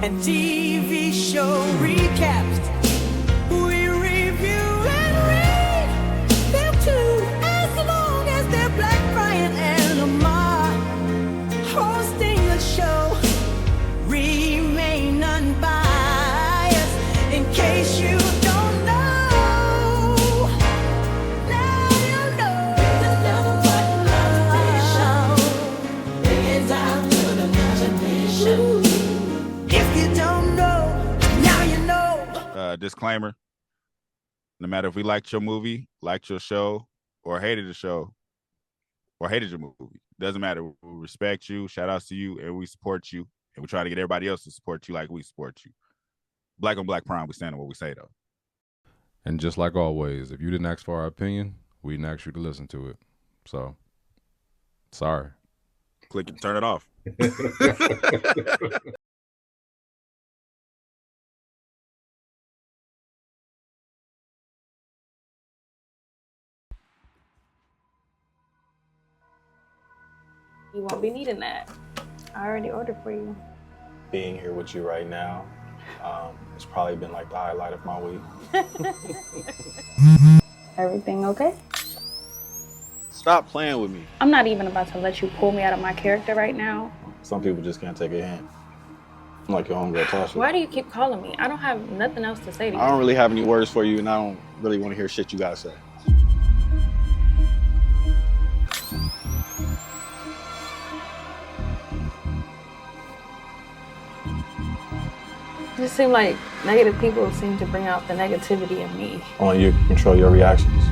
and TV show recaps. We review and read them too, as long as they're Black, Brian and Lamar hosting the show. Remain unbiased in case you don't know. Now you know. There's nothing but competition. It's out to the imagination. If you don't know, now you know. Disclaimer: no matter if we liked your movie, liked your show, or hated the show, or hated your movie, doesn't matter. We respect you, shout outs to you, and we support you. And we try to get everybody else to support you like we support you. Black on Black Prime, we stand on what we say, though. And just like always, if you didn't ask for our opinion, we didn't ask you to listen to it. So, sorry. Click and turn it off. You won't be needing that. I already ordered for you. Being here with you right now, it's probably been like the highlight of my week. Everything okay? Stop playing with me. I'm not even about to let you pull me out of my character right now. Some people just can't take a hint. I'm like your homegirl Tasha. Why do you keep calling me? I don't have nothing else to say to you. I don't really have any words for you, and I don't really want to hear shit you gotta say. It just seems like negative people seem to bring out the negativity in me. Only you can control your reactions.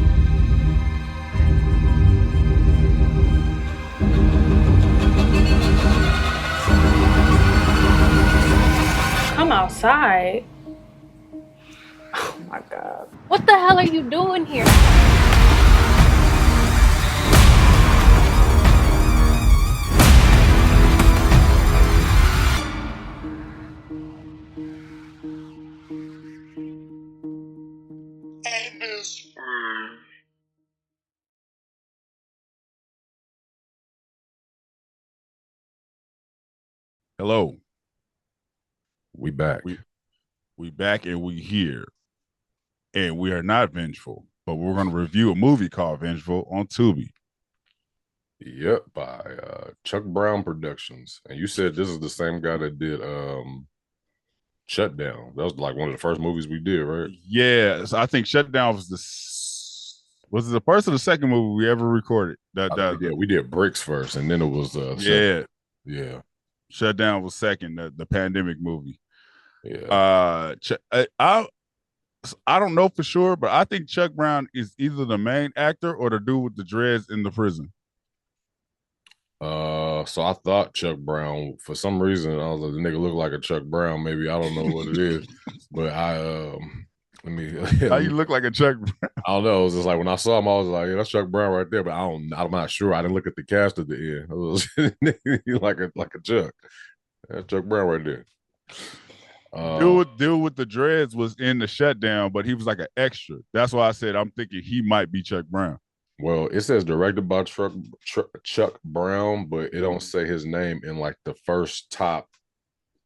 Come outside. Oh my God. What the hell are you doing here? Hello. We back. We back and we here. And we are not vengeful, but we're going to review a movie called Vengeful on TUBI. Yep, by Chuck Brown Productions. And you said this is the same guy that did Shutdown. That was like one of the first movies we did, right? Yeah, so I think Shutdown was was it the first or the second movie we ever recorded? We did Bricks first, and then it was yeah. Shutdown was second, the pandemic movie. Yeah. I don't know for sure, but I think Chuck Brown is either the main actor or the dude with the dreads in the prison. So I thought Chuck Brown, for some reason, I was like, the nigga look like a Chuck Brown. Maybe I don't know what it is, but let me. How you look like a Chuck Brown? I don't know. It was just like when I saw him, I was like, yeah, that's Chuck Brown right there. But I'm not sure. I didn't look at the cast at the end. It was like a Chuck. That's Chuck Brown right there. Dude with the dreads was in the Shutdown, but he was like an extra. That's why I said I'm thinking he might be Chuck Brown. Well, it says directed by Chuck Brown, but it don't say his name in like the first top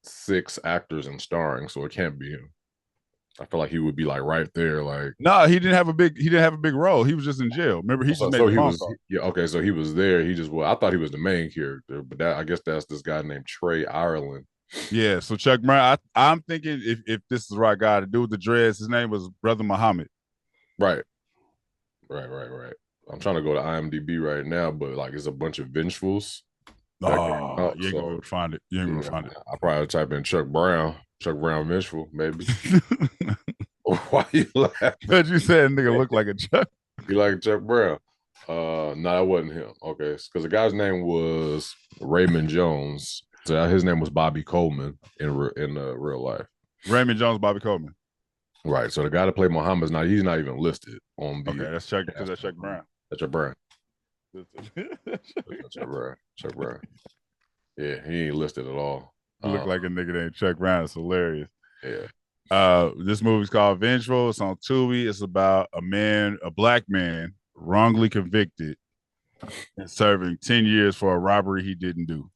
6 actors and starring, so it can't be him. I feel like he would be like right there, like no, he didn't have a big role. He was just in jail. Remember, he just made a phone call. Yeah, okay, so he was there. I thought he was the main character, but I guess that's this guy named Trey Ireland. Yeah, so Chuck Brown. I'm thinking if this is the right guy to do with the dreads, his name was Brother Muhammad. Right. I'm trying to go to IMDb right now, but like it's a bunch of Vengefuls. You ain't gonna find it. You ain't gonna find it. I probably type in Chuck Brown Vengeful, maybe. Why you laughing? Because you said nigga look like a Chuck. You like Chuck Brown? No, that wasn't him. Okay, because the guy's name was Raymond Jones. So his name was Bobby Coleman in real life. Raymond Jones, Bobby Coleman. Right. So the guy that played Muhammad's he's not even listed on the. Okay, that's Chuck. Because that's Chuck Brown. That's Chuck Brown. Chuck Brown. Yeah, he ain't listed at all. You look like a nigga named Chuck Brown. It's hilarious. Yeah. This movie's called Vengeful. It's on TUBI. It's about a black man, wrongly convicted and serving 10 years for a robbery he didn't do.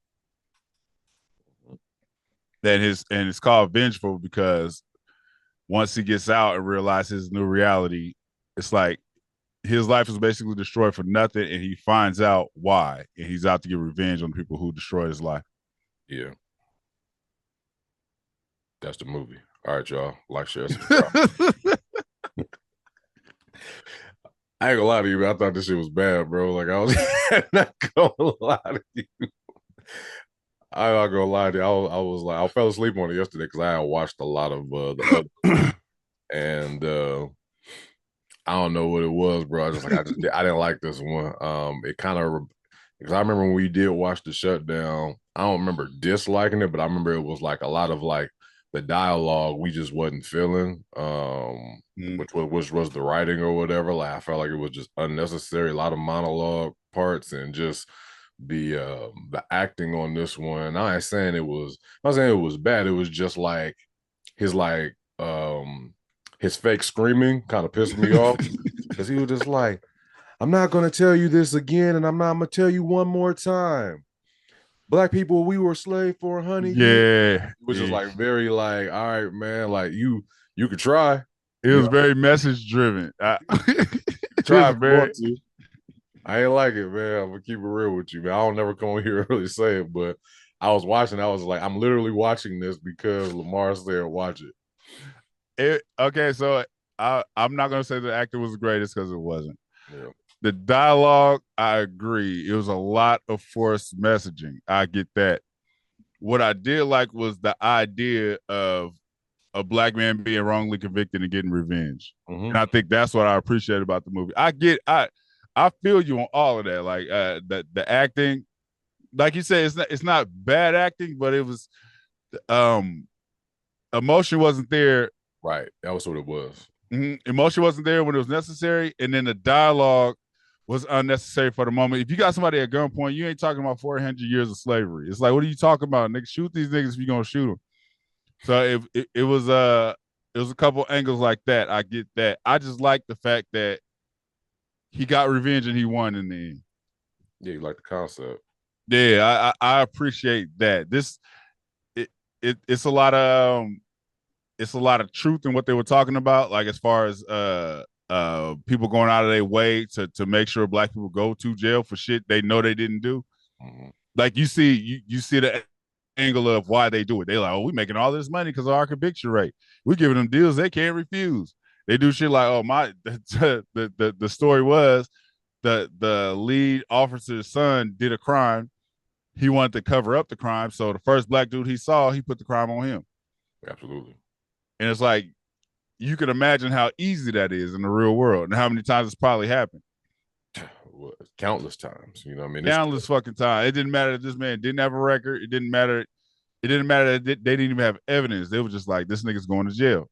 and it's called Vengeful because once he gets out and realizes his new reality, it's like his life is basically destroyed for nothing, and he finds out why, and he's out to get revenge on the people who destroyed his life. Yeah. That's the movie. All right, y'all. Like, share, subscribe. I ain't gonna lie to you, man. I thought this shit was bad, bro. Like, I was not gonna lie to you. I'm not gonna lie to you. I was like, I fell asleep on it yesterday because I had watched a lot of the other, and I don't know what it was, bro. I didn't like this one. It kind of because I remember when we did watch the shutdown. I don't remember disliking it, but I remember it was like a lot of like the dialogue we just wasn't feeling, which was the writing or whatever. Like I felt like it was just unnecessary. A lot of monologue parts and just the acting on this one. I ain't saying it was. I'm not saying it was bad. It was just like his fake screaming kind of pissed me off because he was just like, "I'm not gonna tell you this again, and I'm not gonna tell you one more time. Black people, we were slaves for 100 years." Yeah, Which is like very like, all right, man, like you could try. It was very message driven. Try if you want to. I ain't like it, man. I'm gonna keep it real with you, man. I don't never come here and really say it, but I was watching. I was like, I'm literally watching this because Lamar said watch it. Okay, so I'm not gonna say the actor was the greatest because it wasn't. Yeah. The dialogue, I agree. It was a lot of forced messaging. I get that. What I did like was the idea of a black man being wrongly convicted and getting revenge. Mm-hmm. And I think that's what I appreciate about the movie. I feel you on all of that. Like the acting, like you said, it's not bad acting, but it was emotion wasn't there. Right. That was what it was. Mm-hmm. Emotion wasn't there when it was necessary, and then the dialogue was unnecessary for the moment. If you got somebody at gunpoint, you ain't talking about 400 years of slavery. It's like, what are you talking about, nigga? Shoot these niggas if you're gonna shoot them. So it was a couple angles like that. I get that. I just like the fact that he got revenge and he won in the end. Yeah, you like the concept. Yeah, I appreciate that. It's a lot of truth in what they were talking about, like as far as people going out of their way to make sure black people go to jail for shit they know they didn't do. Mm-hmm. Like you see the angle of why they do it. They like, oh, we making all this money because of our conviction rate. We're giving them deals they can't refuse. They do shit like, oh my, the story was the lead officer's son did a crime. He wanted to cover up the crime, so the first black dude he saw, he put the crime on him. Absolutely. And it's like, you can imagine how easy that is in the real world and how many times it's probably happened. Well, countless times, you know what I mean? Countless fucking times. It didn't matter that this man didn't have a record. It didn't matter that they didn't even have evidence. They were just like, this nigga's going to jail.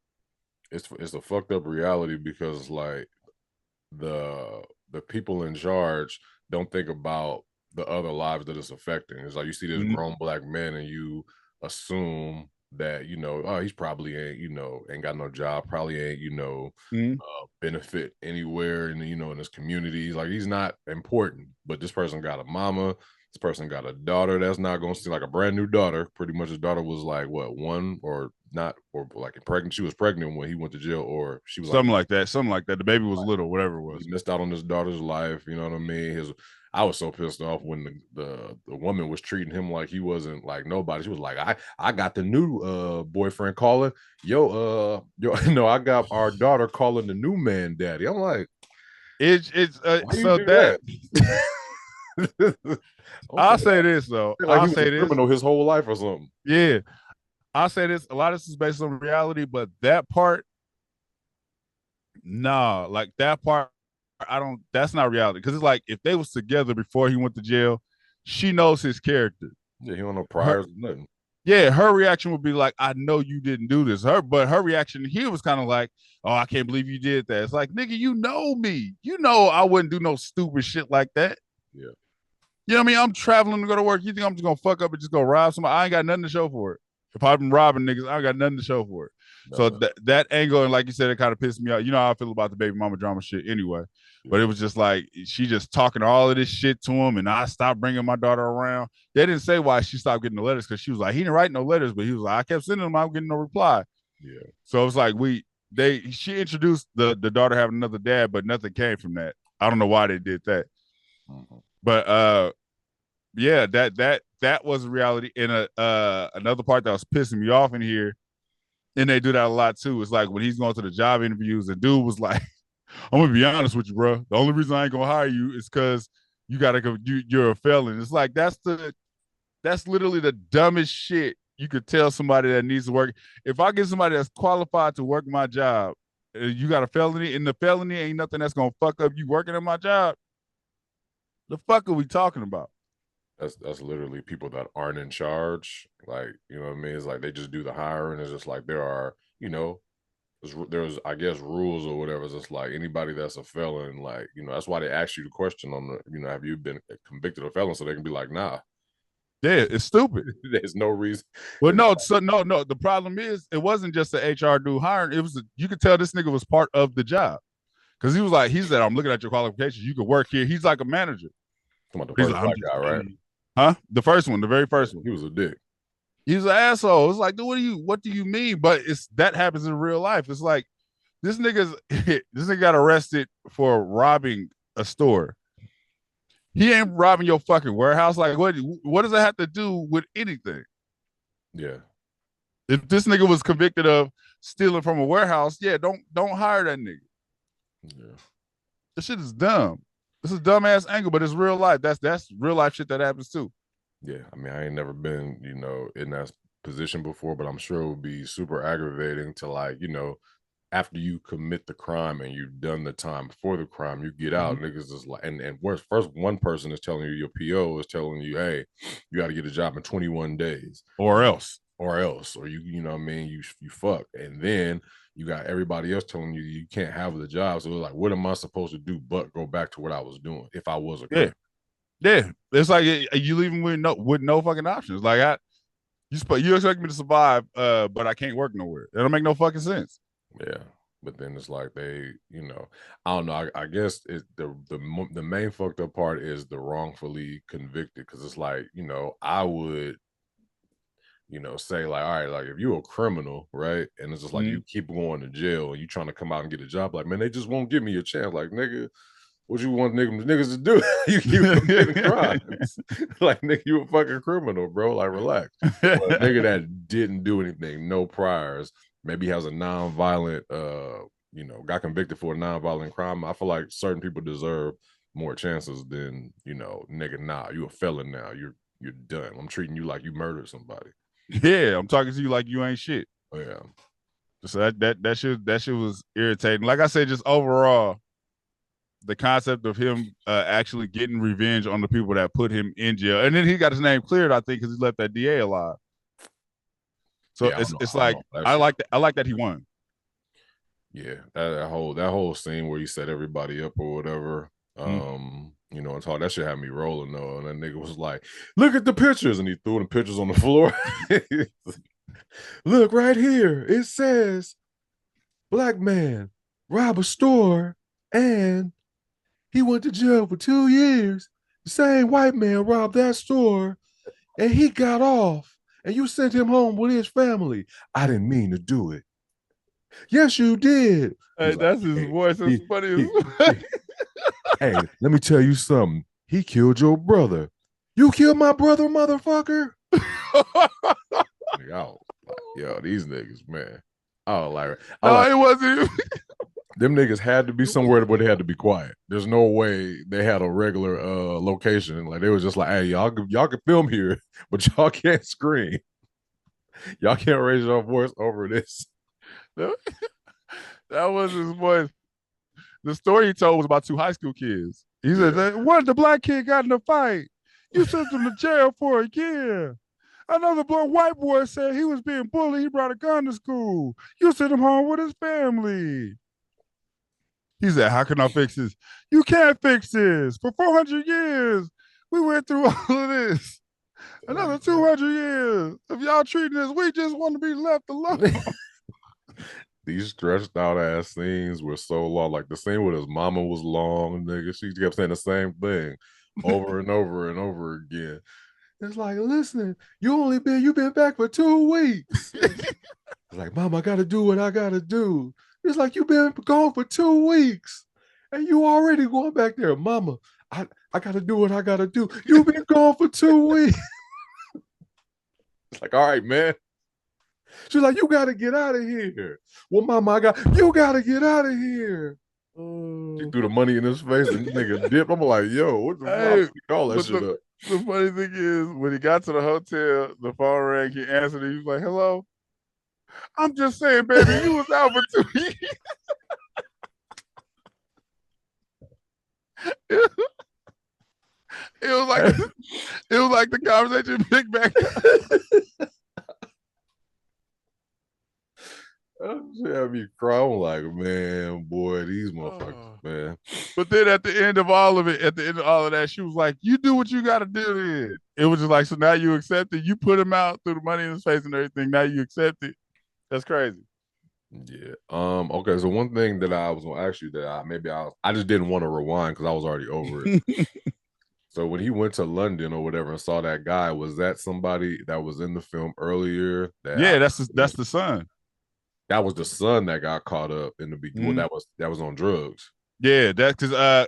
It's a fucked up reality because like the people in charge don't think about the other lives that it's affecting. It's like you see this grown black man and you assume that, you know, oh, he's probably ain't got no job, probably ain't, benefit anywhere in, in his community. Like he's not important, but this person got a mama, this person got a daughter that's not going to see, like a brand new daughter. Pretty much his daughter was like, what, one or not, or like pregnant. She was pregnant when he went to jail, or she was something like that. The baby was little, whatever it was. He missed out on his daughter's life. You know what I mean? I was so pissed off when the woman was treating him like he wasn't like nobody. She was like, I got the new boyfriend calling. Yo, no, I got our daughter calling the new man daddy. I'm like, it's so that. I'll say this though. Like I'll he was say a criminal his whole life or something. Yeah, I'll say this. A lot of this is based on reality, but that part, nah, like that part. That's not reality, because it's like if they was together before he went to jail, she knows his character. Yeah, he don't know priors, nothing. Yeah, her reaction would be like, I know you didn't do this. But her reaction here was kind of like, oh, I can't believe you did that. It's like, nigga, you know me. You know I wouldn't do no stupid shit like that. Yeah. You know what I mean? I'm traveling to go to work. You think I'm just gonna fuck up and just go rob somebody? I ain't got nothing to show for it. If I've been robbing niggas, I got nothing to show for it. So that angle, and like you said, it kind of pissed me out. You know how I feel about the baby mama drama shit anyway. But it was just like she just talking all of this shit to him, and I stopped bringing my daughter around. They didn't say why she stopped getting the letters because she was like, he didn't write no letters, but he was like, I kept sending them, I'm getting no reply. Yeah. So it was like she introduced the daughter having another dad, but nothing came from that. I don't know why they did that. Mm-hmm. But yeah, that was reality. And another part that was pissing me off in here, and they do that a lot too. It's like when he's going to the job interviews, the dude was like, I'm gonna be honest with you, bro. The only reason I ain't gonna hire you is because you gotta go. You're a felon. It's like that's literally the dumbest shit you could tell somebody that needs to work. If I get somebody that's qualified to work my job, you got a felony, and the felony ain't nothing that's gonna fuck up you working at my job. The fuck are we talking about? That's literally people that aren't in charge. Like, you know what I mean? It's like they just do the hiring. It's just like there are, you know, there's I guess rules or whatever. It's just like anybody that's a felon, like, you know, that's why they ask you the question on the, you know, have you been convicted of felon? So they can be like, nah. Yeah, it's stupid. There's no reason. Well, no, so no. The problem is it wasn't just the HR dude hiring. It was you could tell this nigga was part of the job. Cause he said, I'm looking at your qualifications. You could work here. He's like a manager. Come on, the first black guy, right? Huh? The first one, the very first one. He was a dick. He was an asshole. It's like, dude, what do you mean? But that happens in real life. It's like this nigga got arrested for robbing a store. He ain't robbing your fucking warehouse. Like, what does that have to do with anything? Yeah. If this nigga was convicted of stealing from a warehouse, yeah, don't hire that nigga. Yeah. This shit is dumb. This is a dumbass angle, but it's real life. That's real life shit that happens too. Yeah, I mean, I ain't never been, you know, in that position before, but I'm sure it would be super aggravating to, like, you know, after you commit the crime and you've done the time before the crime, you get out, niggas is like, and worse, first one person is telling you, your PO is telling you, hey, you got to get a job in 21 days, or else, or you know what I mean, you fuck, and then you got everybody else telling you can't have the job. So it's like, what am I supposed to do but go back to what I was doing if I was a criminal? Yeah, it's like you leaving with no fucking options. Like you expect me to survive, but I can't work nowhere. It don't make no fucking sense. Yeah, but then it's like they, you know, I don't know. I guess the main fucked up part is the wrongfully convicted, because it's like, you know, I would, you know, say like, all right, like if you're a criminal, right, and it's just like you keep going to jail and you trying to come out and get a job, like, man, they just won't give me a chance. Like, nigga, what you want niggas to do? You keep committing crimes. Like, nigga, you a fucking criminal, bro. Like, relax. But a nigga that didn't do anything, no priors, maybe has a non-violent, you know, got convicted for a non-violent crime. I feel like certain people deserve more chances than, you know, nigga, nah, you a felon now. You're done. I'm treating you like you murdered somebody. Yeah, I'm talking to you like you ain't shit. Oh, yeah. So that shit was irritating. Like I said, just overall, the concept of him actually getting revenge on the people that put him in jail, and then he got his name cleared, I think, because he left that DA alive. So yeah, it's like I like that he won. Yeah, that whole scene where he set everybody up or whatever. You know, it's hard. That shit had me rolling though. And that nigga was like, look at the pictures. And he threw the pictures on the floor. Look right here. It says black man rob a store and he went to jail for 2 years. The same white man robbed that store and he got off. And you sent him home with his family. I didn't mean to do it. Yes, you did. Hey, that's like, his voice. It's funny. Hey, let me tell you something. He killed your brother. You killed my brother, motherfucker. Yo, these niggas, man. It wasn't. Them niggas had to be somewhere where they had to be quiet. There's no way they had a regular location. Like they was just like, hey, y'all can film here, but y'all can't scream. Y'all can't raise your voice over this. That was his voice. The story he told was about 2 high school kids. He said, one, the black kid got in a fight. You sent him to jail for a year. Another white boy said he was being bullied. He brought a gun to school. You sent him home with his family. He said, how can I fix this? You can't fix this. For 400 years, we went through all of this. Another 200 years. If y'all treating us, we just want to be left alone. These stretched out ass scenes were so long. Like the scene with his mama was long, nigga. She kept saying the same thing over and over and over again. It's like, listen, you been back for 2 weeks. It's like, Mom, I gotta do what I gotta do. It's like you've been gone for 2 weeks. And you already going back there. Mama, I gotta do what I gotta do. You've been gone for 2 weeks. It's like, all right, man. She's like, you gotta get out of here. Well, Mama, you gotta get out of here. She threw the money in his face and nigga dipped. I'm like, yo, what the fuck? Call that shit up. The funny thing is, when he got to the hotel, the phone rang, he answered it. He was like, hello? I'm just saying, baby, you was out for 2 years. It was like the conversation picked back up. She had me crying. I'm like, man, boy, these motherfuckers, man. But then at the end of all of that, she was like, you do what you got to do then. It was just like, so now you accept it. You put him out, threw the money in his face and everything. Now you accept it. That's crazy. Yeah. Okay. So one thing that I was gonna ask you that I just didn't want to rewind because I was already over it. So when he went to London or whatever and saw that guy, was that somebody that was in the film earlier? That's the son. That was the son that got caught up in the beginning. Well, that was on drugs. Yeah, that's because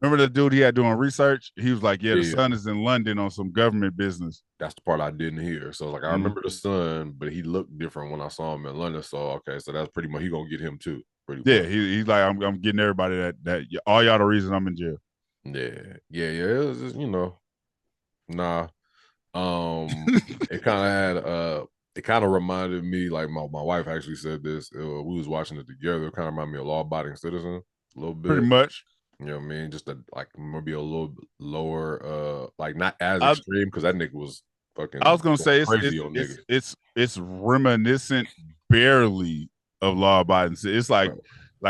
remember the dude he had doing research? He was like, the son is in London on some government business. That's the part I didn't hear. So like I remember the son, but he looked different when I saw him in London. So okay, so that's pretty much he gonna get him too. He's like, I'm getting everybody that all y'all the reason I'm in jail. Yeah. It was just, nah. It kind of reminded me, like my wife actually said this. We was watching it together. It kind of reminded me of Law Abiding Citizen a little bit. Pretty much. You know what I mean? Just maybe a little lower, like not as extreme because that nigga was fucking. I was gonna say it's reminiscent barely of Law Abiding. It's like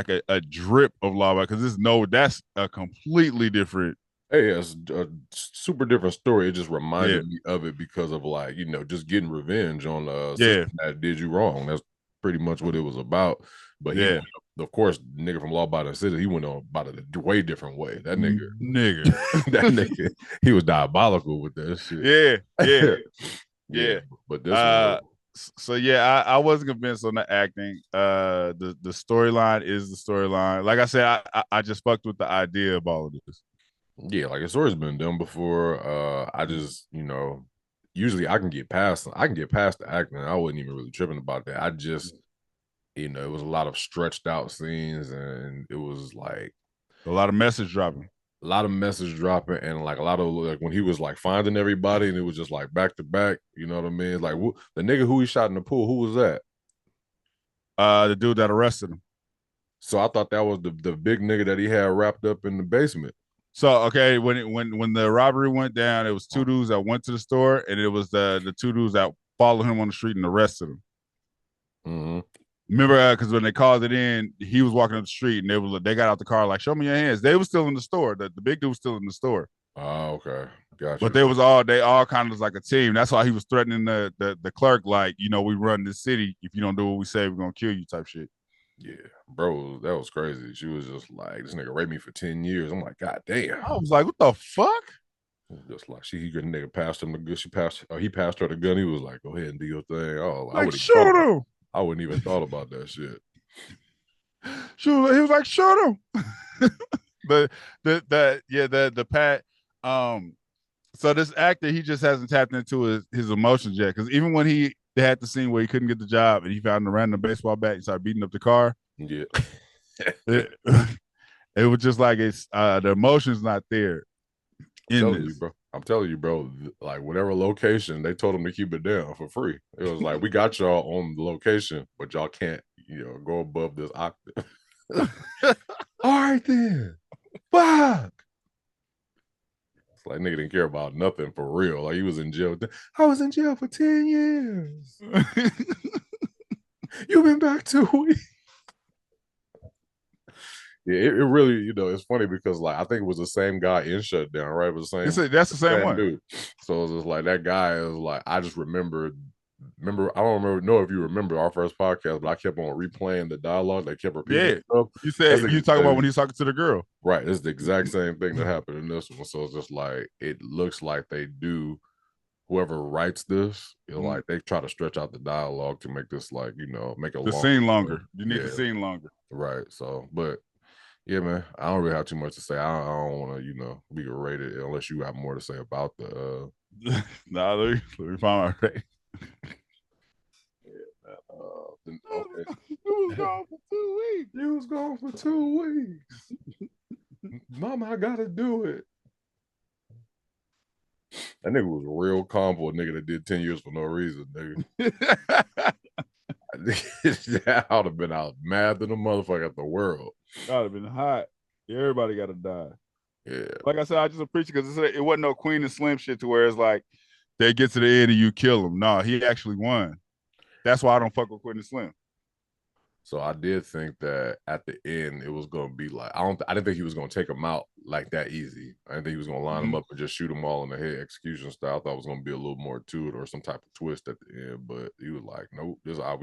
a drip of Law Abiding because that's a completely different. Hey, it's a super different story. It just reminded me of it because of like, just getting revenge on that did you wrong. That's pretty much what it was about. But of course, nigga from Law Abiding Citizen, he went on about it a way different way. That nigga, that nigga, he was diabolical with that shit. Yeah. But this I wasn't convinced on the acting. The storyline is the storyline. Like I said, I just fucked with the idea of all of this. Yeah, like it's always been done before. I just, usually I can get past the acting. I wasn't even really tripping about that. I just, it was a lot of stretched out scenes and it was like a lot of message dropping. And like a lot of like when he was like finding everybody and it was just like back to back, you know what I mean? Like the nigga who he shot in the pool, who was that? The dude that arrested him. So I thought that was the big nigga that he had wrapped up in the basement. So okay, when the robbery went down, it was two dudes that went to the store, and it was the two dudes that followed him on the street and arrested him. Mm-hmm. Remember, because when they called it in, he was walking up the street, and they got out the car like, "Show me your hands." They were still in the store. The big dude was still in the store. Oh, okay, gotcha. But they all kind of was like a team. That's why he was threatening the clerk, like, we run this city. If you don't do what we say, we're gonna kill you, type shit. Yeah, bro, that was crazy. She was just like, this nigga raped me for 10 years. I'm like, God damn. I was like, what the fuck? Just like he nigga passed him the gun. He passed her the gun. He was like, go ahead and do your thing. Oh, like, shoot him. I wouldn't even thought about that shit. He was like, shoot him. the Pat. So this actor, he just hasn't tapped into his emotions yet. Because even when they had the scene where he couldn't get the job and he found a random baseball bat and started beating up the car. Yeah. it was just like the emotion's not there. I'm telling you, bro, like whatever location, they told him to keep it down for free. It was like, we got y'all on the location, but y'all can't, go above this octave. All right then. Fuck. Like nigga didn't care about nothing for real. Like he was in jail. I was in jail for 10 years. You've been back 2 weeks. Yeah, it really, it's funny because like I think it was the same guy in Shutdown, right? It was the same. That's the same one. Dude. So it was just like that guy is like I just remember. I don't know if you remember our first podcast, but I kept on replaying the dialogue. They kept repeating stuff. You said you talking about when he's talking to the girl. Right. It's the exact same thing that happened in this one. So it's just like it looks like they do. Whoever writes this, like they try to stretch out the dialogue to make this like make it the scene longer. You need the scene longer, right? So, but yeah, man, I don't really have too much to say. I don't want to be rated unless you have more to say about the. Nah, let me find my rate. Okay. You was gone for 2 weeks. You was gone for 2 weeks. Mama, I gotta do it. That nigga was real calm for a nigga that did 10 years for no reason, nigga. That would have been out mad than a motherfucker at the world. That would have been hot. Everybody got to die. Yeah. Like I said, I just appreciate because it wasn't no Queen and Slim shit to where it's like they get to the end and you kill him. No, he actually won. That's why I don't fuck with Queen and Slim. So I did think that at the end it was going to be like I didn't think he was going to take him out like that easy. I didn't think he was going to line them up and just shoot them all in the head execution style. I thought it was going to be a little more to it or some type of twist at the end. But he was like, nope, this is how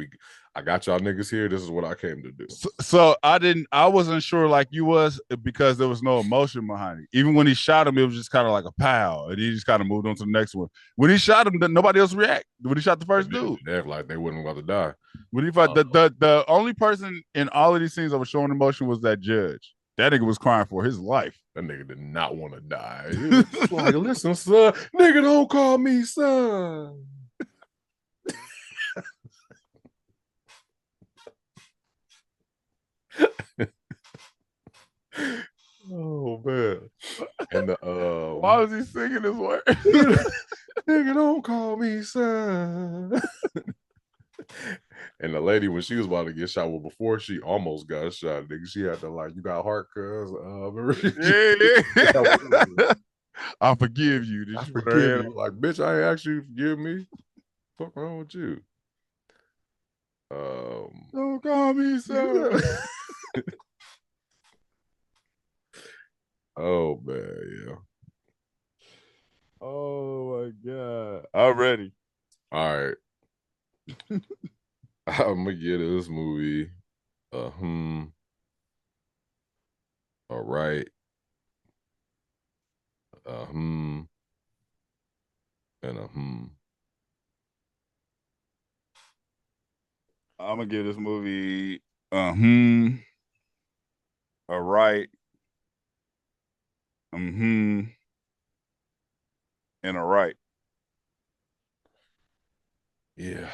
I got y'all niggas here. This is what I came to do. So I wasn't sure like you was because there was no emotion behind it. Even when he shot him, it was just kind of like a pow, and he just kind of moved on to the next one. When he shot him, nobody else react. When he shot the first dude, they act like they wasn't about to die. When he fought the only person in all of these scenes that was showing emotion was that judge. That nigga was crying for his life. That nigga did not want to die. He was like, listen, son, nigga, don't call me son. Oh man. And why was he singing this word? Nigga, don't call me son. And the lady, when she was about to get shot, well, before she almost got shot, nigga, she had to like, you got heart, cuz. Yeah. I forgive you. I forgive you. Like, bitch, I ain't actually forgive me. Fuck wrong with you? Don't call me son. Oh man, yeah. Oh my god. I'm ready. All right. I'm gonna give this movie a all right, and a I'm gonna give this movie a right, and a right. Yeah.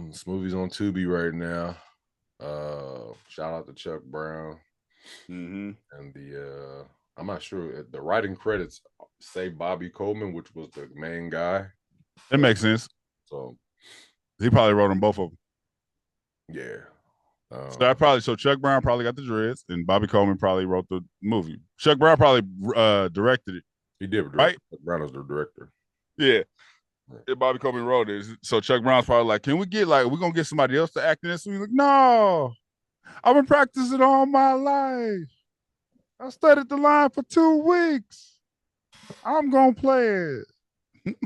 This movie's on TUBI right now. Shout out to Chuck Brown. And I'm not sure the writing credits say Bobby Coleman, which was the main guy. It makes sense. So he probably wrote them both of them. Yeah. So Chuck Brown probably got the dreads, and Bobby Coleman probably wrote the movie. Chuck Brown probably directed it. He did, right? Chuck Brown is the director. Yeah. Bobby Coleman wrote it. So Chuck Brown's probably like, can we get we're gonna get somebody else to act in this? We're like, no, I've been practicing all my life. I studied the line for 2 weeks. I'm gonna play it.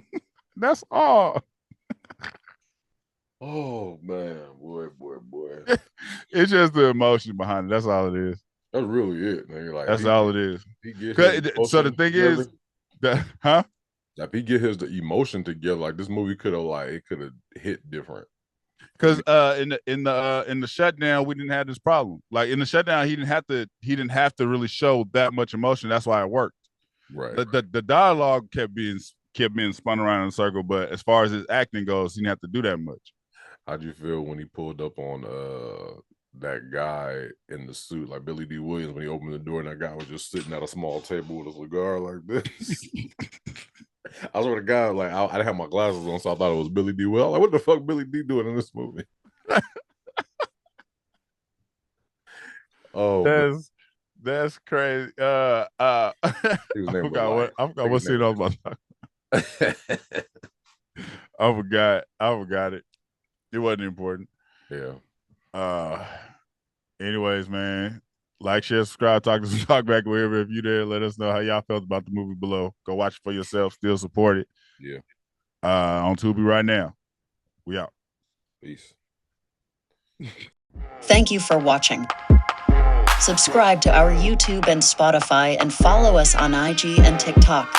That's all. Oh man, boy. It's just the emotion behind it. That's all it is. That's really it, man. Like that's all it is. So the thing is that if he get the emotion together, like this movie could have hit different. Because in the shutdown, we didn't have this problem. Like in the shutdown, he didn't have to really show that much emotion. That's why it worked. Right. The dialogue kept being spun around in a circle, but as far as his acting goes, he didn't have to do that much. How'd you feel when he pulled up on that guy in the suit, like Billy D. Williams, when he opened the door and that guy was just sitting at a small table with a cigar like this? I swear to God, like I didn't have my glasses on, so I thought it was Billy D. Well, like what the fuck Billy D doing in this movie? Oh, that's crazy. I forgot what scene I was about to talk. I forgot it. It wasn't important. Yeah. Anyways, man, Like, share, subscribe, talk back wherever. If you there, let us know how y'all felt about the movie below. Go watch it for yourself. Still support it. Yeah. On Tubi right now. We out. Peace. Thank you for watching. Subscribe to our YouTube and Spotify and follow us on IG and TikTok.